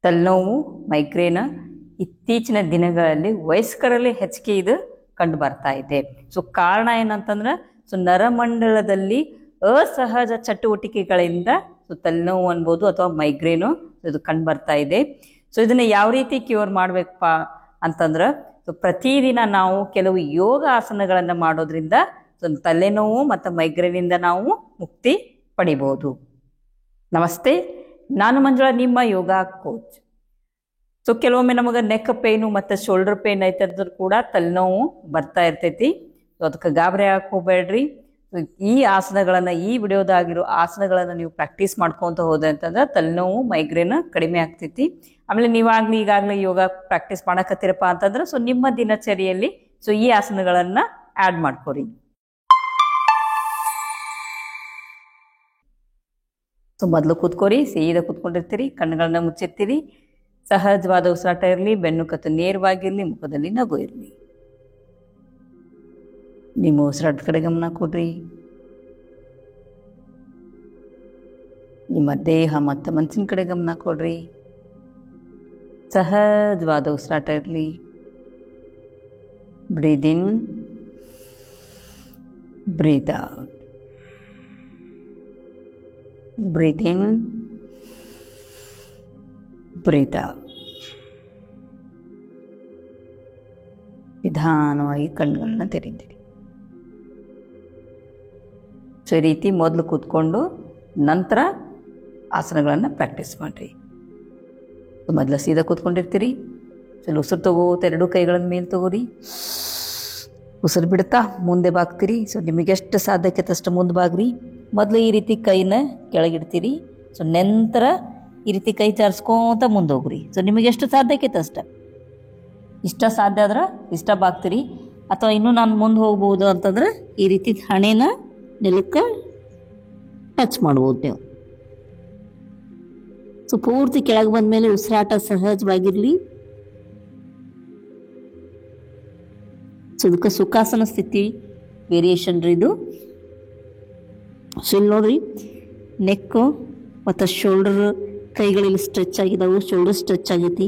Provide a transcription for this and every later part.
ತಲೆನೋವು ಮೈಗ್ರೇನ್ ಇತ್ತೀಚಿನ ದಿನಗಳಲ್ಲಿ ವಯಸ್ಕರಲ್ಲಿ ಹೆಚ್ಚಿಗೆ ಇದು ಕಂಡು ಬರ್ತಾ ಇದೆ. ಸೊ ಕಾರಣ ಏನಂತಂದ್ರೆ ನರಮಂಡಲದಲ್ಲಿ ಅಸಹಜ ಚಟುವಟಿಕೆಗಳಿಂದ ತಲೆನೋವು ಅನ್ಬೋದು ಅಥವಾ ಮೈಗ್ರೇನು ಇದು ಕಂಡು ಬರ್ತಾ ಇದೆ. ಸೊ ಇದನ್ನ ಯಾವ ರೀತಿ ಕ್ಯೂರ್ ಮಾಡ್ಬೇಕಪ್ಪ ಅಂತಂದ್ರೆ ಪ್ರತಿದಿನ ನಾವು ಕೆಲವು ಯೋಗ ಆಸನಗಳನ್ನು ಮಾಡೋದ್ರಿಂದ ತಲೆನೋವು ಮತ್ತು ಮೈಗ್ರೇನಿಂದ ನಾವು ಮುಕ್ತಿ ಪಡಿಬಹುದು. ನಮಸ್ತೆ, ನಾನು ಮಂಜುಳಾ, ನಿಮ್ಮ ಯೋಗ ಕೋಚ್. ಸೊ ಕೆಲವೊಮ್ಮೆ ನಮಗೆ ನೆಕ್ ಪೇನು ಮತ್ತು ಶೋಲ್ಡರ್ ಪೇನ್ ಐತಂದ್ರೂ ಕೂಡ ತಲೆನೋವು ಬರ್ತಾ ಇರ್ತೈತಿ. ಸೊ ಅದಕ್ಕೆ ಗಾಬರಿ ಹೋಗ್ಬೇಡ್ರಿ. ಈ ಆಸನಗಳನ್ನು, ಈ ವಿಡಿಯೋದಾಗಿರೋ ಆಸನಗಳನ್ನು ನೀವು ಪ್ರಾಕ್ಟೀಸ್ ಮಾಡ್ಕೊತ ಹೋದೆ ಅಂತಂದ್ರೆ ತಲೆನೋವು ಮೈಗ್ರೇನ್ ಕಡಿಮೆ ಆಗ್ತೈತಿ. ಆಮೇಲೆ ಈಗಾಗಲೇ ಯೋಗ ಪ್ರಾಕ್ಟೀಸ್ ಮಾಡಕತ್ತೀರಪ್ಪ ಅಂತಂದ್ರೆ ಸೊ ನಿಮ್ಮ ದಿನಚರಿಯಲ್ಲಿ ಸೊ ಈ ಆಸನಗಳನ್ನು ಆ್ಯಡ್ ಮಾಡ್ಕೊರಿ. ಸೊ ಮೊದಲು ಕೂತ್ಕೋರಿ, ಸೀದಾ ಕೂತ್ಕೊಂಡಿರ್ತೀರಿ, ಕಣ್ಣುಗಳನ್ನ ಮುಚ್ಚಿರ್ತೀರಿ. ಸಹಜವಾದ ಉಸಿರಾಟ ಇರಲಿ, ಬೆನ್ನು ಕತ್ತು ನೇರವಾಗಿರಲಿ, ಮುಖದಲ್ಲಿ ನಗು ಇರಲಿ. ನಿಮ್ಮ ಉಸಿರಾಟದ ಕಡೆ ಗಮನ ಕೊಡ್ರಿ. ನಿಮ್ಮ ದೇಹ ಮತ್ತು ಮನಸ್ಸಿನ ಕಡೆ ಗಮನ ಕೊಡ್ರಿ. ಸಹಜವಾದ ಉಸಿರಾಟ ಇರಲಿ. ಬ್ರೀದ್ ಇನ್, ಬ್ರೀದ್ ಔಟ್. ಬ್ರೀದ್ ಇನ್, ಬ್ರೀದ್ ಔಟ್. ನಿಧಾನವಾಗಿ ಕಣ್ಣುಗಳನ್ನ ತೆರೀತೀರಿ. ಸೊ ಈ ರೀತಿ ಮೊದಲು ಕೂತ್ಕೊಂಡು ನಂತರ ಆಸನಗಳನ್ನು ಪ್ರಾಕ್ಟೀಸ್ ಮಾಡಿರಿ. ಮೊದಲು ಸೀದಾ ಕೂತ್ಕೊಂಡಿರ್ತೀರಿ. ಸೊ ಉಸಿರು ತಗೋತ ಎರಡೂ ಕೈಗಳನ್ನು ಮೇಲೆ ತಗೋರಿ. ಉಸಿರು ಬಿಡ್ತಾ ಮುಂದೆ ಬಾಗ್ತೀರಿ. ಸೊ ನಿಮಗೆಷ್ಟು ಸಾಧ್ಯಕ್ಕೆ ಅಷ್ಟು ಮುಂದೆ ಬಾಗ್ರಿ. ಮೊದಲು ಈ ರೀತಿ ಕೈನ ಕೆಳಗಿಡ್ತೀರಿ. ಸೊ ನಂತರ ಈ ರೀತಿ ಕೈ ಚಾರಿಸ್ಕೊಂತ ಮುಂದೆ ಹೋಗ್ರಿ. ಸೊ ನಿಮಗೆಷ್ಟು ಸಾಧ್ಯಕ್ಕೆ ಅಷ್ಟ, ಇಷ್ಟ ಸಾಧ್ಯ ಆದ್ರೆ ಇಷ್ಟ ಬಾಗ್ತೀರಿ. ಅಥವಾ ಇನ್ನೂ ನಾನು ಮುಂದೆ ಹೋಗ್ಬೋದು ಅಂತಂದ್ರೆ ಈ ರೀತಿ ಹಣೆನ ನೆಲಕ್ಕೆ ಟಚ್ ಮಾಡ್ಬೋದು ನೀವು. ಸೊ ಪೂರ್ತಿ ಕೆಳಗೆ ಬಂದಮೇಲೆ ಉಸಿರಾಟ ಸಹಜವಾಗಿರಲಿ. ಸೊ ಇದಕ್ಕೆ ಸುಖಾಸನ ಸ್ಥಿತಿ ವೇರಿಯೇಷನ್ ರೀ ಇದು. ಸೊ ಇಲ್ಲಿ ನೋಡ್ರಿ, ನೆಕ್ಕು ಮತ್ತು ಶೋಲ್ಡರ್ ಕೈಗಳಲ್ಲಿ ಸ್ಟ್ರೆಚ್ ಆಗಿದ್ದಾವೆ, ಶೋಲ್ಡರ್ ಸ್ಟ್ರೆಚ್ ಆಗೈತಿ.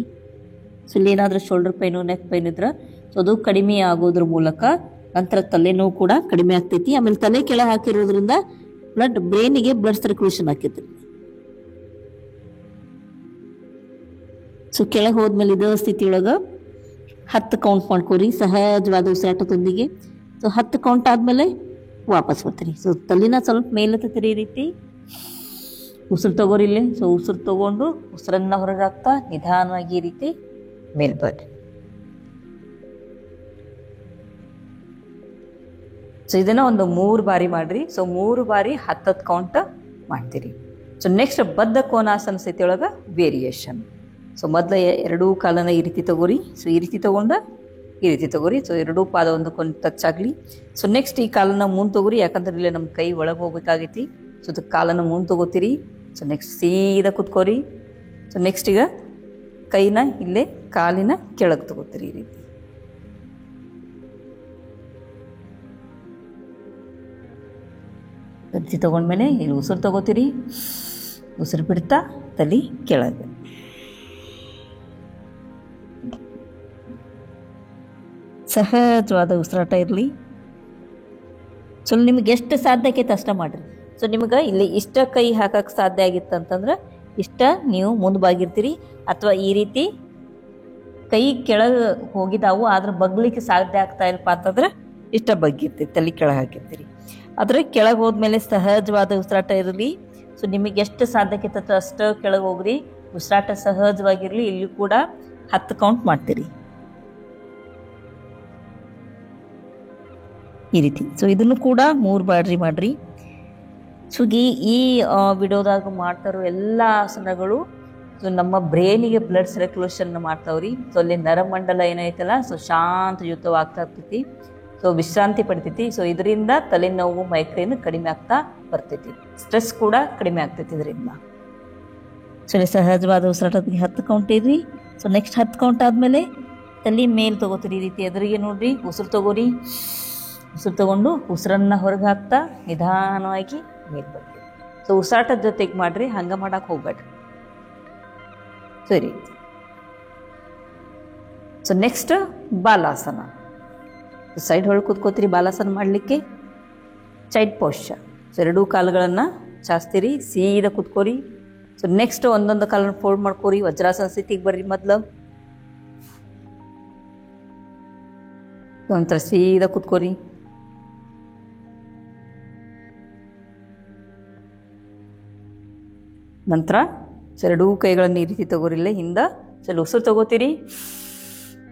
ಸೊ ಇಲ್ಲಿ ಏನಾದರೂ ಶೋಲ್ಡರ್ ಪೈನು ನೆಕ್ ಪೈನ್ ಇದ್ರೆ ಸೊ ಅದು ಕಡಿಮೆ ಆಗೋದ್ರ ಮೂಲಕ ನಂತರ ತಲೆನೋವು ಕೂಡ ಕಡಿಮೆ ಆಗ್ತೈತಿ. ಆಮೇಲೆ ತಲೆ ಕೆಳಗೆ ಹಾಕಿರೋದ್ರಿಂದ ಬ್ರೈನಿಗೆ ಬ್ಲಡ್ ಸರ್ಕ್ಯುಲೇಷನ್ ಆಕೈತಿ. ಸೊ ಕೆಳಗೆ ಹೋದ್ಮೇಲೆ ಇದೇ ಸ್ಥಿತಿಯೊಳಗೆ 10 ಕೌಂಟ್ ಮಾಡ್ಕೋರಿ ಸಹಜವಾದ ಉಸಿರಾಟದೊಂದಿಗೆ. ಸೊ 10 ಕೌಂಟ್ ಆದಮೇಲೆ ವಾಪಸ್ ಬರ್ತೀರಿ. ಸೊ ತಲೆನ ಸ್ವಲ್ಪ ಮೇಲೆತ್ತೀರಿ. ಈ ರೀತಿ ಉಸಿರು ತಗೋರಿ ಇಲ್ಲಿ. ಸೊ ಉಸಿರು ತಗೊಂಡು ಉಸಿರನ್ನ ಹೊರಗೆ ಹಾಕ್ತಾ ನಿಧಾನವಾಗಿ ಈ ರೀತಿ ಮೇಲೆ ಬರ್ರಿ. ಸೊ ಇದನ್ನ ಒಂದು 3 ಬಾರಿ ಮಾಡ್ರಿ. ಸೊ 3 ಬಾರಿ 10 ಕೌಂಟ್ ಮಾಡ್ತೀರಿ. ಸೊ ನೆಕ್ಸ್ಟ್ ಬದ್ಧ ಕೋನಾಸನ ಸ್ಥಿತಿಯೊಳಗೆ ವೇರಿಯೇಷನ್. ಸೊ ಮೊದಲು ಎರಡೂ ಕಾಲನ ಈ ರೀತಿ ತಗೋರಿ. ಸೊ ಈ ರೀತಿ ತಗೊಂಡ ಈ ರೀತಿ ತಗೋರಿ. ಸೊ ಎರಡೂ ಪಾದ ಒಂದಕ್ಕೊಂದು ಟಚ್ ಆಗಲಿ. ಸೊ ನೆಕ್ಸ್ಟ್ ಈ ಕಾಲನ ಮುಂದೆ ತಗೋರಿ, ಯಾಕಂದ್ರೆ ಇಲ್ಲೇ ನಮ್ಮ ಕೈ ಒಳಗೆ ಹೋಗ್ಬೇಕಾಗೈತಿ. ಸೊ ಅದಕ್ಕೆ ಕಾಲನ ಮುಂದೆ ತಗೋತೀರಿ. ಸೊ ನೆಕ್ಸ್ಟ್ ಸೀದಾ ಕುತ್ಕೋರಿ. ಸೊ ನೆಕ್ಸ್ಟ್ ಈಗ ಕೈನ ಇಲ್ಲೇ ಕಾಲಿನ ಕೆಳಗೆ ತಗೋತೀರಿ. ಈ ರೀತಿ ಗತಿ ತಗೊಂಡ್ಮೇಲೆ ಇಲ್ಲಿ ಉಸಿರು ತಗೋತೀರಿ. ಉಸಿರು ಬಿಡ್ತಾ ತಲೆ ಕೆಳಗೆ. ಸಹಜವಾದ ಉಸಿರಾಟ ಇರಲಿ. ಸೊ ನಿಮ್ಗೆ ಎಷ್ಟು ಸಾಧ್ಯಕ್ಕೆ ಅಷ್ಟ ಮಾಡಿರಿ. ಸೊ ನಿಮ್ಗೆ ಇಲ್ಲಿ ಇಷ್ಟ ಕೈ ಹಾಕಕ್ಕೆ ಸಾಧ್ಯ ಆಗಿತ್ತು ಅಂತಂದ್ರೆ ಇಷ್ಟ ನೀವು ಮುಂದೆ ಬಾಗಿರ್ತೀರಿ. ಅಥವಾ ಈ ರೀತಿ ಕೈ ಕೆಳಗೆ ಹೋಗಿದ್ದಾವು ಆದ್ರೆ ಬಗ್ಲಿಕ್ಕೆ ಸಾಧ್ಯ ಆಗ್ತಾ ಇಲ್ಲಪ್ಪ ಅಂತಂದ್ರೆ ಇಷ್ಟ ಬಗ್ಗಿರ್ತೀರಿ, ತಲೆ ಕೆಳಗೆ ಹಾಕಿರ್ತೀರಿ. ಆದರೆ ಕೆಳಗೆ ಹೋದ್ಮೇಲೆ ಸಹಜವಾದ ಉಸಿರಾಟ ಇರಲಿ. ಸೊ ನಿಮಗೆ ಎಷ್ಟು ಸಾಧ್ಯಕ್ಕೆ ಅಷ್ಟು ಕೆಳಗೆ ಹೋಗ್ರಿ. ಉಸಿರಾಟ ಸಹಜವಾಗಿರಲಿ. ಇಲ್ಲಿ ಕೂಡ 10 ಕೌಂಟ್ ಮಾಡ್ತೀರಿ ಈ ರೀತಿ. ಸೊ ಇದನ್ನು ಕೂಡ 3 ಬಾರಿ ಮಾಡ್ರಿ. ಸೊ ಈ ವಿಡಿಯೋದಾಗ ಮಾಡ್ತಾರೋ ಎಲ್ಲ ಆಸನಗಳು ಸೊ ನಮ್ಮ ಬ್ರೈನಿಗೆ ಬ್ಲಡ್ ಸರ್ಕ್ಯುಲೇಷನ್ ಮಾಡ್ತಾವ್ರಿ. ಸೊ ಅಲ್ಲಿ ನರಮಂಡಲ ಏನೈತಲ್ಲ ಸೊ ಶಾಂತಯುತವಾಗ್ತಾ ಇರ್ತೈತಿ. ಸೊ ವಿಶ್ರಾಂತಿ ಪಡಿತೈತಿ. ಸೊ ಇದರಿಂದ ತಲೆನೋವು ಮೈಗ್ರೇನ್ ಕಡಿಮೆ ಆಗ್ತಾ ಬರ್ತೈತಿ. ಸ್ಟ್ರೆಸ್ ಕೂಡ ಕಡಿಮೆ ಆಗ್ತೈತಿ ಇದರಿಂದ. ಸೊ ಸಹಜವಾದ ಉಸಿರಾಟಕ್ಕೆ 10 ಕೌಂಟ್ ಇರ್ರಿ. ಸೊ ನೆಕ್ಸ್ಟ್ 10 ಕೌಂಟ್ ಆದಮೇಲೆ ತಲೆ ಮೇಲೆ ತಗೋತೀರಿ. ಈ ರೀತಿ ಎದುರಿಗೆ ನೋಡ್ರಿ. ಉಸಿರು ತಗೋರಿ. ಉಸಿರು ತಗೊಂಡು ಉಸಿರನ್ನ ಹೊರಗೆ ಹಾಕ್ತಾ ನಿಧಾನವಾಗಿ ಮೇಲೆ ಬರ್ತೀವಿ. ಸೊ ಉಸಿರಾಟದ ಜೊತೆಗೆ ಮಾಡ್ರಿ, ಹಂಗೆ ಮಾಡಕ್ಕೆ ಹೋಗ್ಬೇಡ್ರಿ. ಸೊ ಈ ರೀತಿ. So next balasana. ಸೈಡ್ ಹೊಳಗೆ ಕೂತ್ಕೋತೀರಿ ಬಾಲಾಸನ ಮಾಡಲಿಕ್ಕೆ. Child posture. ಸೊ ಎರಡೂ ಕಾಲುಗಳನ್ನು ಚಾಚ್ತೀರಿ, ಸೀದಾ ಕೂತ್ಕೋರಿ. ಸೊ ನೆಕ್ಸ್ಟ್ ಒಂದೊಂದು ಕಾಲನ್ನು ಫೋಲ್ಡ್ ಮಾಡ್ಕೋರಿ. ವಜ್ರಾಸನ ಸ್ಥಿತಿಗೆ ಬರ್ರಿ ಮೊದಲು. ನಂತರ ಸೀದಾ ಕೂತ್ಕೋರಿ. ನಂತರ ಎರಡೂ ಕೈಗಳನ್ನು ಈ ರೀತಿ ತಗೋರಿಲ್ಲ ಹಿಂದೆ. ಉಸಿರು ತಗೋತೀರಿ.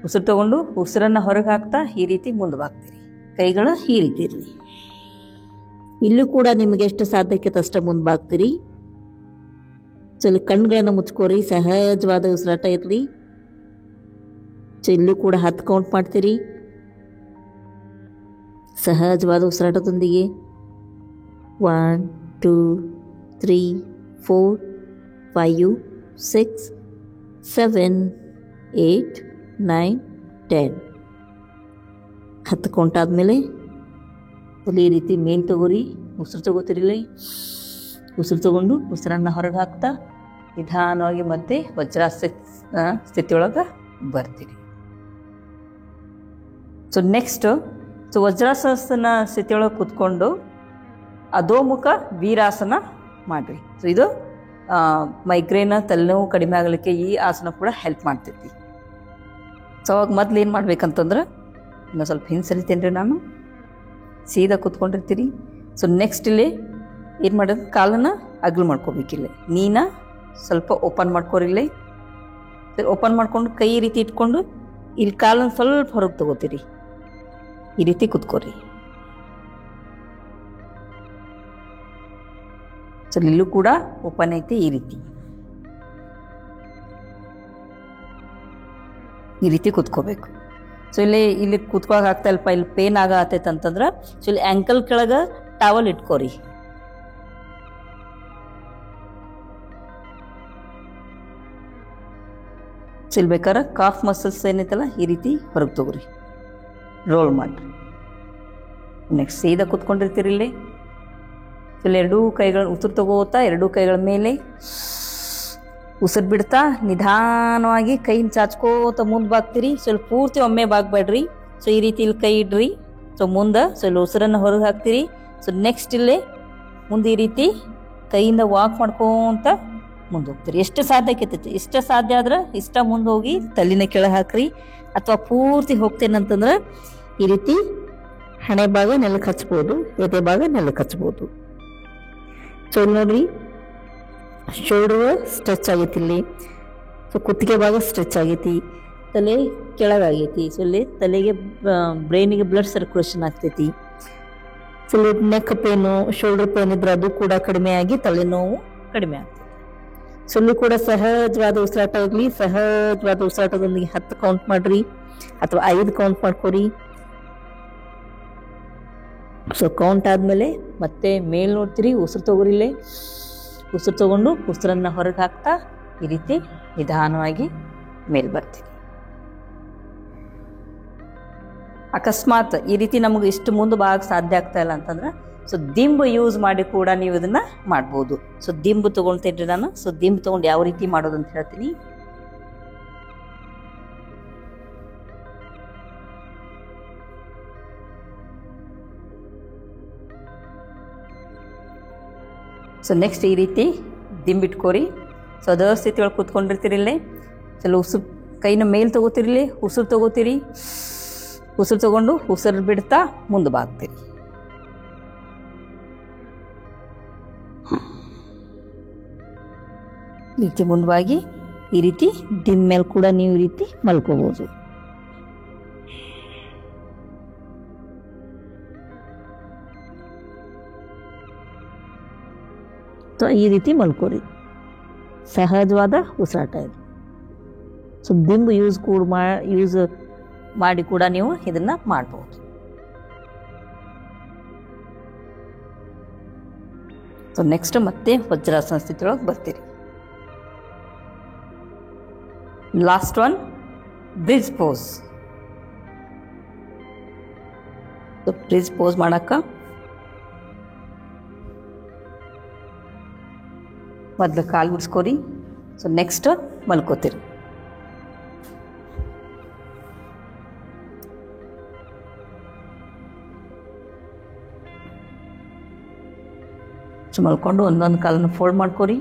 ಉಸಿರು ತಗೊಂಡು ಉಸಿರನ್ನು ಹೊರಗೆ ಹಾಕ್ತಾ ಈ ರೀತಿ ಮುಂದೆ ಬಾಗ್ತೀರಿ. ಕೈಗಳು ಈ ರೀತಿ ಇರಲಿ. ಇಲ್ಲೂ ಕೂಡ ನಿಮಗೆ ಎಷ್ಟು ಸಾಧ್ಯಕ್ಕೆ ಅಷ್ಟೇ ಮುಂದೆ ಬಾಗ್ತೀರಿ. ಕಣ್ಗಳನ್ನು ಮುಚ್ಕೋರಿ. ಸಹಜವಾದ ಉಸಿರಾಟ ಇರಲಿ. ಇಲ್ಲೂ ಕೂಡ 10 ಕೌಂಟ್ ಮಾಡ್ತೀರಿ ಸಹಜವಾದ ಉಸಿರಾಟದೊಂದಿಗೆ. 1 2 3 4 5 6 7 8 9 10. 10 ಕೌಂಟ್ ಆದಮೇಲೆ ಈ ರೀತಿ ಮೇಲ್ ತಗೋರಿ. ಉಸಿರು ತಗೋತಿರಲಿ. ಉಸಿರು ತಗೊಂಡು ಉಸಿರನ್ನು ಹೊರಗೆ ಹಾಕ್ತಾ ನಿಧಾನವಾಗಿ ಮತ್ತೆ ವಜ್ರಾಸನ ಸ್ಥಿತಿಯೊಳಗೆ ಬರ್ತೀರಿ. ಸೊ ನೆಕ್ಸ್ಟ್ ವಜ್ರಾಸನ ಸ್ಥಿತಿಯೊಳಗೆ ಕೂತ್ಕೊಂಡು ಅಧೋಮುಖ ವೀರಾಸನ ಮಾಡಿರಿ. ಸೊ ಇದು ಮೈಗ್ರೇನ್ ತಲೆನೋವು ಕಡಿಮೆ ಆಗಲಿಕ್ಕೆ ಈ ಆಸನ ಕೂಡ ಹೆಲ್ಪ್ ಮಾಡ್ತೈತಿ. ಸೊ ಅವಾಗ ಮೊದಲು ಏನು ಮಾಡ್ಬೇಕಂತಂದ್ರೆ, ಇನ್ನೂ ಸ್ವಲ್ಪ ಹಿಂಸರಿತೇನೆ ರೀ ನಾನು. ಸೀದಾ ಕೂತ್ಕೊಂಡಿರ್ತೀರಿ. ಸೊ ನೆಕ್ಸ್ಟ್ ಇಲ್ಲಿ ಏನು ಮಾಡೋದು, ಕಾಲನ್ನು ಅಗಲು ಮಾಡ್ಕೋಬೇಕಿಲ್ಲ. ನೀನ ಸ್ವಲ್ಪ ಓಪನ್ ಮಾಡ್ಕೋರಿಲ್ಲ. ಓಪನ್ ಮಾಡ್ಕೊಂಡು ಕೈ ಈ ರೀತಿ ಇಟ್ಕೊಂಡು ಇಲ್ಲಿ ಕಾಲನ್ನು ಸ್ವಲ್ಪ ಹೊರಗೆ ತಗೋತೀರಿ. ಈ ರೀತಿ ಕೂತ್ಕೋರಿ. ಸೊ ಇಲ್ಲೂ ಕೂಡ ಓಪನ್ ಐತಿ. ಈ ರೀತಿ ಕೂತ್ಕೋಬೇಕು. ಸೊ ಇಲ್ಲಿ ಕೂತ್ಕೊಳಕ್ಕೆ ಆಗ್ತಾ ಇಲ್ಲಪ್ಪ, ಇಲ್ಲಿ ಪೇನ್ ಆಗತ್ತೈತೆ ಅಂತಂದ್ರೆ ಸೊ ಇಲ್ಲಿ ಆ್ಯಂಕಲ್ ಕೆಳಗೆ ಟವಲ್ ಇಟ್ಕೋರಿ. ಸೊ ಇಲ್ಲಿ ಬೇಕಾದ್ರೆ ಕಾಫ್ ಮಸಲ್ಸ್ ಏನೈತಲ್ಲ ಈ ರೀತಿ ಹೊರಗೆ ತಗೋರಿ, ರೋಲ್ ಮಾಡಿರಿ. ನೆಕ್ಸ್ಟ್ ಸೀದಾ ಕೂತ್ಕೊಂಡಿರ್ತೀರಿ ಇಲ್ಲಿ. ಸೊ ಇಲ್ಲಿ ಎರಡೂ ಕೈಗಳನ್ನ ಉಸಿರು ತಗೋತಾ ಎರಡೂ ಕೈಗಳ ಮೇಲೆ ಉಸಿರು ಬಿಡ್ತಾ ನಿಧಾನವಾಗಿ ಕೈನ ಚಾಚ್ಕೋತ ಮುಂದೆ ಬಾಗ್ತೀರಿ. ಸ್ವಲ್ಪ ಪೂರ್ತಿ ಒಮ್ಮೆ ಬಾಗ್ಬೇಡ್ರಿ. ಸೊ ಈ ರೀತಿ ಇಲ್ಲಿ ಕೈ ಇಡ್ರಿ. ಸೊ ಮುಂದೆ ಸೊ ಇಲ್ಲಿ ಉಸಿರನ್ನು ಹೊರಗೆ ಹಾಕ್ತೀರಿ. ಸೊ ನೆಕ್ಸ್ಟ್ ಇಲ್ಲೇ ಮುಂದೆ ಈ ರೀತಿ ಕೈಯಿಂದ ವಾಕ್ ಮಾಡ್ಕೊಂತ ಮುಂದೆ ಹೋಗ್ತೀರಿ. ಎಷ್ಟು ಸಾಧ್ಯ ಆಕೈತಿ ಇಷ್ಟ ಸಾಧ್ಯ ಆದ್ರೆ ಇಷ್ಟ ಮುಂದೆ ಹೋಗಿ ತಲೆನ ಕೆಳಗೆ ಹಾಕ್ರಿ. ಅಥವಾ ಪೂರ್ತಿ ಹೋಗ್ತೇನಂತಂದ್ರೆ ಈ ರೀತಿ ಹಣೆ ಭಾಗ ನೆಲಕ್ಕೆ ಹಚ್ಬೋದು, ಎದೆ ಭಾಗ ನೆಲಕ್ಕೆ ಹಚ್ಬೋದು. ಸೊ ಇಲ್ಲಿ ನೋಡ್ರಿ, ಶೋಲ್ಡರ್ ಸ್ಟ್ರೆಚ್ ಆಗೈತಿ ಇಲ್ಲಿ. ಸೊ ಕುತ್ತಿಗೆ ಭಾಗ ಸ್ಟ್ರೆಚ್ ಆಗೈತಿ, ತಲೆ ಕೆಳಗಾಗೈತಿ. ಸೊ ಇಲ್ಲಿ ತಲೆಗೆ ಬ್ರೈನಿಗೆ ಬ್ಲಡ್ ಸರ್ಕ್ಯುಲೇಷನ್ ಆಗ್ತೈತಿ. ಸೊ ಇಲ್ಲಿ ನೆಕ್ ಪೇನು, ಶೋಲ್ಡರ್ ಪೇನ್ ಇದ್ರೆ ಅದು ಕೂಡ ಕಡಿಮೆ ಆಗಿ ತಲೆನೋವು ಕಡಿಮೆ ಆಗ್ತೈತಿ. ಸೊ ಇಲ್ಲಿ ಕೂಡ ಸಹಜವಾದ ಉಸಿರಾಟ ಆಗಲಿ. ಸಹಜವಾದ ಉಸಿರಾಟದೊಂದಿಗೆ 10 ಕೌಂಟ್ ಮಾಡ್ರಿ ಅಥವಾ 5 ಕೌಂಟ್ ಮಾಡ್ಕೊರಿ. ಸೊ ಕೌಂಟ್ ಆದಮೇಲೆ ಮತ್ತೆ ಮೇಲ್ ನೋಡ್ತೀರಿ. ಉಸಿರು ತಗೋರಿಲ್ಲೇ. ಉಸಿರು ತಗೊಂಡು ಉಸಿರನ್ನು ಹೊರಗೆ ಹಾಕ್ತಾ ಈ ರೀತಿ ನಿಧಾನವಾಗಿ ಮೇಲ್ ಬರ್ತೀವಿ. ಅಕಸ್ಮಾತ್ ಈ ರೀತಿ ನಮಗೆ ಇಷ್ಟು ಮುಂದೆ ಭಾಗ ಸಾಧ್ಯ ಆಗ್ತಾ ಇಲ್ಲ ಅಂತಂದ್ರೆ ಸೊ ದಿಂಬು ಯೂಸ್ ಮಾಡಿ ಕೂಡ ನೀವು ಇದನ್ನ ಮಾಡ್ಬೋದು. ಸೊ ದಿಂಬು ತೊಗೊಳ್ತೇನ್ರಿ ನಾನು. ಸೊ ದಿಂಬು ತೊಗೊಂಡು ಯಾವ ರೀತಿ ಮಾಡೋದು ಅಂತ ಹೇಳ್ತೀನಿ. ಸೊ ನೆಕ್ಸ್ಟ್ ಈ ರೀತಿ ದಿಂಬಿಟ್ಕೋರಿ. ಸೊ ಅದ ಸ್ಥಿತಿ ಒಳಗೆ ಕೂತ್ಕೊಂಡಿರ್ತೀರಿಲ್ಲೇ. ಚಲೋ ಉಸಿರು ಕೈನ ಮೇಲೆ ತಗೋತಿರ್ಲಿ, ಉಸಿರು ತಗೋತೀರಿ. ಉಸಿರು ತಗೊಂಡು ಉಸಿರು ಬಿಡ್ತಾ ಮುಂದೆ ಬಾಗ್ತೀರಿ. ರೀತಿ ಮುಂದವಾಗಿ ಈ ರೀತಿ ದಿಂಬ ಮೇಲೆ ಕೂಡ ನೀವು ಈ ರೀತಿ ಮಲ್ಕೋಬಹುದು. ಈ ರೀತಿ ಮಲ್ಕೋರಿ. ಸಹಜವಾದ ಉಸಿರಾಟ ಇದು. ಸೊ ದಿಂಬು ಯೂಸ್ ಮಾಡಿ ಕೂಡ ನೀವು ಇದನ್ನ ಮಾಡಬಹುದು. ಸೊ ನೆಕ್ಸ್ಟ್ ಮತ್ತೆ ವಜ್ರಾಸನ ಸ್ಥಿತಿಯೊಳಗೆ ಬರ್ತೀರಿ. Last one bridge pose. Bridge pose ಮಾಡಕ್ಕ ಮೊದಲು ಕಾಲು ಬಿಡಿಸ್ಕೋರಿ. ಸೊ ನೆಕ್ಸ್ಟ್ ಮಲ್ಕೋತೀರಿ. ಸೊ ಮಲ್ಕೊಂಡು ಒಂದೊಂದು ಕಾಲನ್ನು ಫೋಲ್ಡ್ ಮಾಡ್ಕೊರಿ.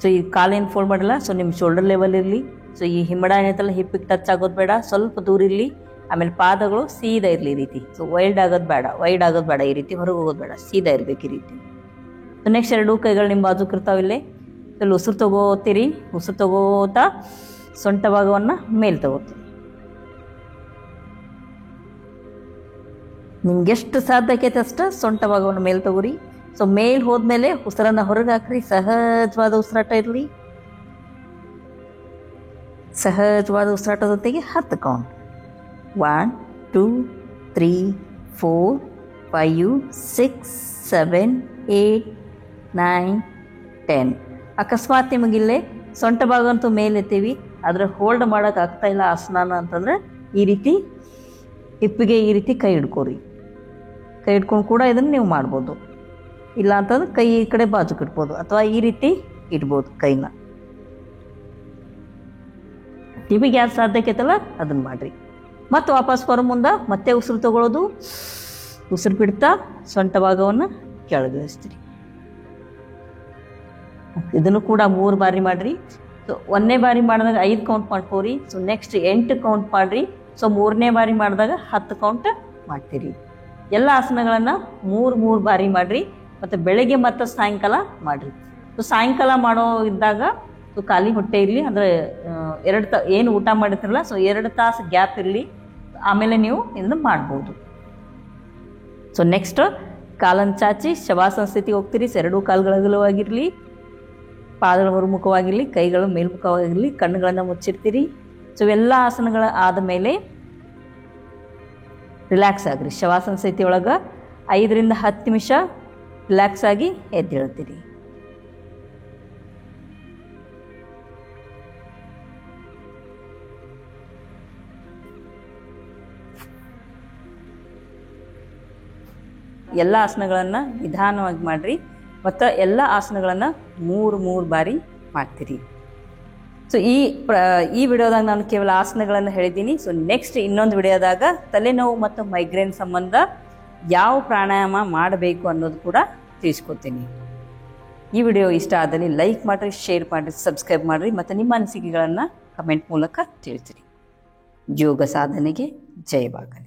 ಸೊ ಈ ಕಾಲೇನು ಫೋಲ್ಡ್ ಮಾಡಿಲ್ಲ, ಸೊ ನಿಮ್ಮ ಶೋಲ್ಡರ್ ಲೆವೆಲ್ ಇರಲಿ. ಸೊ ಈ ಹಿಮ್ಮಡ ಏನೈತಲ್ಲ ಹಿಪ್ಪಿಗೆ ಟಚ್ ಆಗೋದು ಬೇಡ, ಸ್ವಲ್ಪ ದೂರ ಇರಲಿ. ಆಮೇಲೆ ಪಾದಗಳು ಸೀದಾ ಇರಲಿ ಈ ರೀತಿ. ಸೊ ವೈಡ್ ಆಗೋದು ಬೇಡ, ಈ ರೀತಿ ಹೊರಗೆ ಹೋಗೋದು ಬೇಡ, ಸೀದಾ ಇರಬೇಕು ಈ ರೀತಿ. ಸೊ ನೆಕ್ಸ್ಟ್ 2 ಕೈಗಳು ನಿಮ್ಮ ಬಾಜುಕ್ ಇರ್ತಾವಿಲ್ಲೇ. ಇಲ್ಲಿ ಉಸಿರು ತಗೋತೀರಿ. ಉಸಿರು ತಗೋತಾ ಸೊಂಟ ಭಾಗವನ್ನು ಮೇಲೆ ತಗೋತೀರಿ. ನಿಮ್ಗೆ ಎಷ್ಟು ಸಾಧ್ಯ ಆಕೈತೆ ಅಷ್ಟು ಸೊಂಟ ಭಾಗವನ್ನು ಮೇಲೆ ತಗೋರಿ. ಸೊ ಮೇಲೆ ಹೋದ್ಮೇಲೆ ಉಸಿರನ್ನು ಹೊರಗೆ ಹಾಕ್ರಿ. ಸಹಜವಾದ ಉಸಿರಾಟ ಇರಲಿ. ಸಹಜವಾದ ಉಸಿರಾಟದ ಜೊತೆಗೆ 10 ಕೌಂಟ್. 1 2 3 4 5 6 7 8 9 10. ಅಕಸ್ಮಾತ್ ನಿಮಗಿಲ್ಲೇ ಸೊಂಟ ಭಾಗ ಅಂತೂ ಮೇಲೆ ಎತ್ತೀವಿ, ಆದರೆ ಹೋಲ್ಡ್ ಮಾಡೋಕೆ ಆಗ್ತಾ ಇಲ್ಲ ಆಸನ ಅಂತಂದ್ರೆ ಈ ರೀತಿ ಹಿಪ್ಪಿಗೆ ಈ ರೀತಿ ಕೈ ಹಿಡ್ಕೋರಿ. ಕೈ ಹಿಡ್ಕೊಂಡು ಕೂಡ ಇದನ್ನು ನೀವು ಮಾಡ್ಬೋದು. ಇಲ್ಲ ಅಂತಂದ್ರೆ ಕೈ ಈ ಕಡೆ ಬಾಜುಕ್ಕೆ ಇಡ್ಬೋದು, ಅಥವಾ ಈ ರೀತಿ ಇಡ್ಬೋದು ಕೈನ. ನಿಮಗೆ ಯಾರು ಸಾಧ್ಯಕ್ಕೆ ಐತಲ್ಲ ಅದನ್ನು ಮಾಡಿರಿ. ಮತ್ತು ವಾಪಸ್ ಬರೋ ಮುಂದೆ ಮತ್ತೆ ಉಸಿರು ತಗೊಳ್ಳೋದು. ಉಸಿರು ಬಿಡ್ತಾ ಸೊಂಟ ಭಾಗವನ್ನು ಕೆಳಗಿಳಿಸ್ತೀರಿ. ಇದನ್ನು ಕೂಡ 3 ಬಾರಿ ಮಾಡಿರಿ. ಸೊ 1ನೇ ಬಾರಿ ಮಾಡಿದಾಗ 5 ಕೌಂಟ್ ಮಾಡ್ಕೋರಿ. ಸೊ ನೆಕ್ಸ್ಟ್ 8 ಕೌಂಟ್ ಮಾಡಿರಿ. ಸೊ 3ನೇ ಬಾರಿ ಮಾಡಿದಾಗ 10 ಕೌಂಟ್ ಮಾಡ್ತೀರಿ. ಎಲ್ಲ ಆಸನಗಳನ್ನು 3 ಬಾರಿ ಮಾಡಿರಿ. ಮತ್ತು ಬೆಳಗ್ಗೆ ಮತ್ತು ಸಾಯಂಕಾಲ ಮಾಡಿರಿ. ಸೊ ಸಾಯಂಕಾಲ ಮಾಡೋ ಇದ್ದಾಗ ಸೊ ಖಾಲಿ ಹೊಟ್ಟೆ ಇರಲಿ, ಅಂದರೆ 2 ಏನು ಊಟ ಮಾಡಿರ್ತಿರಲ್ಲ, ಸೊ 2 ತಾಸು ಗ್ಯಾಪ್ ಇರಲಿ. ಆಮೇಲೆ ನೀವು ಇದನ್ನು ಮಾಡ್ಬೋದು. ಸೊ ನೆಕ್ಸ್ಟ್ ಕಾಲನ್ನು ಚಾಚಿ ಶವಾಸನ ಸ್ಥಿತಿಗೆ ಹೋಗ್ತೀರಿ. 2 ಕಾಲುಗಳು ಅಗಲವಾಗಿರಲಿ, ಪಾದಗಳು ಹೊರಮುಖವಾಗಿರಲಿ, ಕೈಗಳು ಮೇಲ್ಮುಖವಾಗಿರಲಿ, ಕಣ್ಣುಗಳನ್ನು ಮುಚ್ಚಿರ್ತೀರಿ. ಸೊ ಎಲ್ಲ ಆಸನಗಳ ಆದ ಮೇಲೆ ರಿಲ್ಯಾಕ್ಸ್ ಆಗಿರಿ. ಶವಾಸನ ಸ್ಥಿತಿ ಒಳಗೆ 5 ರಿಂದ 10 ನಿಮಿಷ ರಿಲ್ಯಾಕ್ಸ್ ಆಗಿ ಎದ್ದೇಳ್ತೀರಿ. ಎಲ್ಲ ಆಸನಗಳನ್ನು ನಿಧಾನವಾಗಿ ಮಾಡಿರಿ. ಮತ್ತು ಎಲ್ಲ ಆಸನಗಳನ್ನು 3 ಬಾರಿ ಮಾಡ್ತೀರಿ. ಸೊ ಈ ವಿಡಿಯೋದಾಗ ನಾನು ಕೇವಲ ಆಸನಗಳನ್ನು ಹೇಳಿದ್ದೀನಿ. ಸೊ ನೆಕ್ಸ್ಟ್ ಇನ್ನೊಂದು ವಿಡಿಯೋದಾಗ ತಲೆನೋವು ಮತ್ತು ಮೈಗ್ರೇನ್ ಸಂಬಂಧ ಯಾವ ಪ್ರಾಣಾಯಾಮ ಮಾಡಬೇಕು ಅನ್ನೋದು ಕೂಡ ತಿಳಿಸ್ಕೊತೀನಿ. ಈ ವಿಡಿಯೋ ಇಷ್ಟ ಆದಲ್ಲಿ ಲೈಕ್ ಮಾಡಿರಿ, ಶೇರ್ ಮಾಡಿರಿ, ಸಬ್ಸ್ಕ್ರೈಬ್ ಮಾಡಿರಿ ಮತ್ತು ನಿಮ್ಮ ಅನಿಸಿಕೆಗಳನ್ನು ಕಮೆಂಟ್ ಮೂಲಕ ತಿಳಿಸಿರಿ. ಯೋಗ ಸಾಧನೆಗೆ ಜಯವಾಗಲಿ.